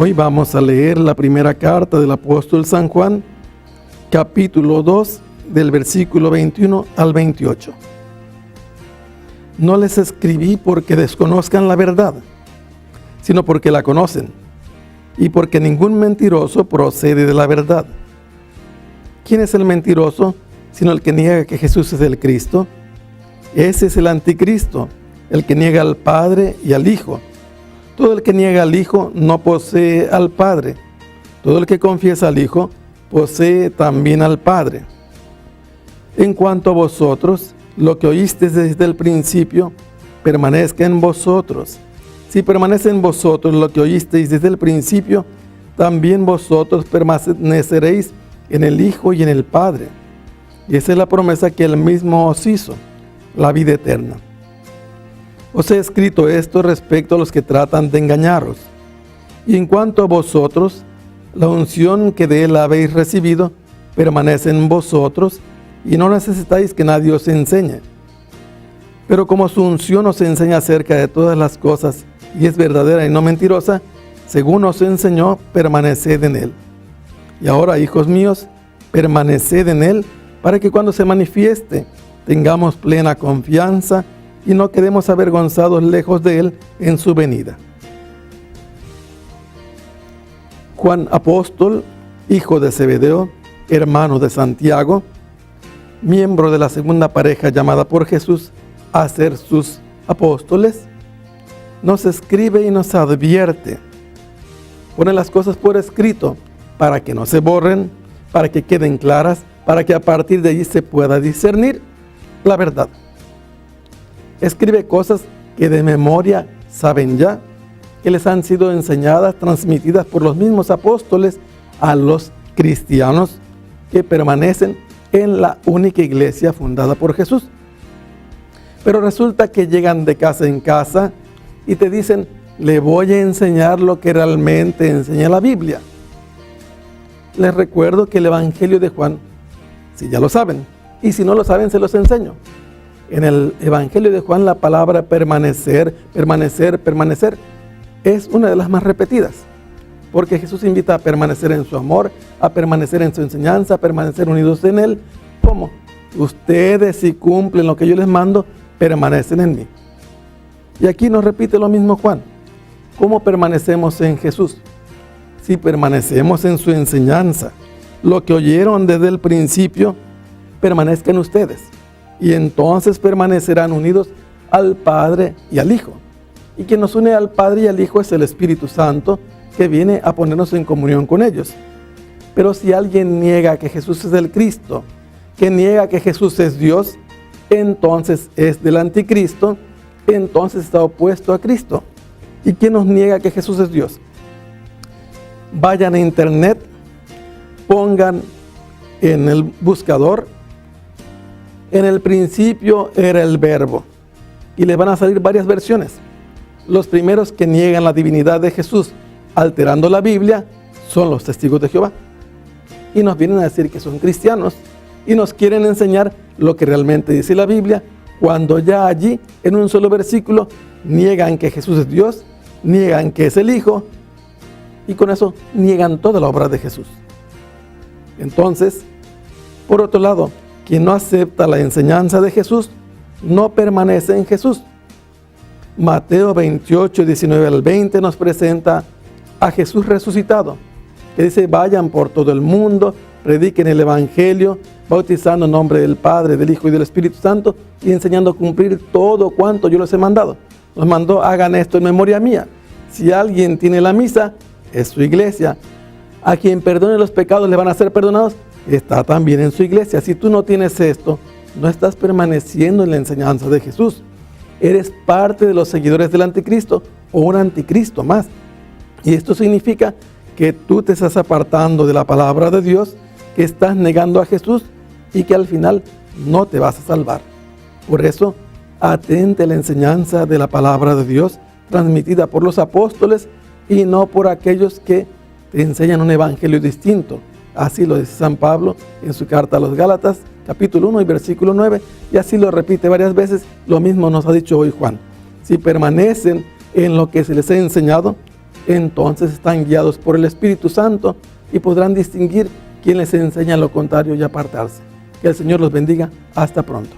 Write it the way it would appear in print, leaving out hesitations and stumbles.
Hoy vamos a leer la primera carta del apóstol San Juan, capítulo 2, del versículo 21 al 28. No les escribí porque desconozcan la verdad, sino porque la conocen, y porque ningún mentiroso procede de la verdad. ¿Quién es el mentiroso, sino el que niega que Jesús es el Cristo? Ese es el anticristo, el que niega al Padre y al Hijo. Todo el que niega al Hijo no posee al Padre. Todo el que confiesa al Hijo posee también al Padre. En cuanto a vosotros, lo que oísteis desde el principio, permanezca en vosotros. Si permanece en vosotros lo que oísteis desde el principio, también vosotros permaneceréis en el Hijo y en el Padre. Y esa es la promesa que Él mismo os hizo, la vida eterna. Os he escrito esto respecto a los que tratan de engañaros. Y en cuanto a vosotros, la unción que de Él habéis recibido permanece en vosotros, y no necesitáis que nadie os enseñe. Pero como su unción os enseña acerca de todas las cosas, y es verdadera y no mentirosa, según os enseñó, permaneced en Él. Y ahora, hijos míos, permaneced en Él, para que cuando se manifieste, tengamos plena confianza, y no quedemos avergonzados lejos de Él en su venida. Juan apóstol, hijo de Zebedeo, hermano de Santiago, miembro de la segunda pareja llamada por Jesús a ser sus apóstoles, nos escribe y nos advierte. Pone las cosas por escrito para que no se borren, para que queden claras, para que a partir de allí se pueda discernir la verdad. Escribe cosas que de memoria saben ya, que les han sido enseñadas, transmitidas por los mismos apóstoles a los cristianos que permanecen en la única iglesia fundada por Jesús. Pero resulta que llegan de casa en casa y te dicen, le voy a enseñar lo que realmente enseña la Biblia. Les recuerdo que el Evangelio de Juan, si ya lo saben, y si no lo saben, se los enseño. En el Evangelio de Juan la palabra permanecer, permanecer, permanecer es una de las más repetidas, porque Jesús invita a permanecer en su amor, a permanecer en su enseñanza, a permanecer unidos en Él. ¿Cómo? Ustedes, si cumplen lo que yo les mando, permanecen en mí. Y aquí nos repite lo mismo Juan. ¿Cómo permanecemos en Jesús? Si permanecemos en su enseñanza, lo que oyeron desde el principio, permanezcan ustedes. Y entonces permanecerán unidos al Padre y al Hijo. Y quien nos une al Padre y al Hijo es el Espíritu Santo, que viene a ponernos en comunión con ellos. Pero si alguien niega que Jesús es el Cristo, que niega que Jesús es Dios, entonces es del anticristo, entonces está opuesto a Cristo. ¿Y quién nos niega que Jesús es Dios? Vayan a internet, pongan en el buscador, en el principio era el verbo, y les van a salir varias versiones. Los primeros que niegan la divinidad de Jesús alterando la Biblia son los testigos de Jehová, y nos vienen a decir que son cristianos y nos quieren enseñar lo que realmente dice la Biblia, cuando ya allí en un solo versículo niegan que Jesús es Dios, niegan que es el Hijo, y con eso niegan toda la obra de Jesús. Entonces, por otro lado, quien no acepta la enseñanza de Jesús, no permanece en Jesús. Mateo 28, 19 al 20 nos presenta a Jesús resucitado, que dice, vayan por todo el mundo, prediquen el Evangelio, bautizando en nombre del Padre, del Hijo y del Espíritu Santo, y enseñando a cumplir todo cuanto yo les he mandado. Nos mandó, hagan esto en memoria mía. Si alguien tiene la misa, es su iglesia. A quien perdone los pecados le van a ser perdonados, está también en su iglesia. Si tú no tienes esto, no estás permaneciendo en la enseñanza de Jesús. Eres parte de los seguidores del anticristo o un anticristo más. Y esto significa que tú te estás apartando de la palabra de Dios, que estás negando a Jesús y que al final no te vas a salvar. Por eso, atente a la enseñanza de la palabra de Dios transmitida por los apóstoles y no por aquellos que te enseñan un evangelio distinto. Así lo dice San Pablo en su carta a los Gálatas, capítulo 1 y versículo 9, y así lo repite varias veces. Lo mismo nos ha dicho hoy Juan. Si permanecen en lo que se les ha enseñado, entonces están guiados por el Espíritu Santo y podrán distinguir quién les enseña lo contrario y apartarse. Que el Señor los bendiga. Hasta pronto.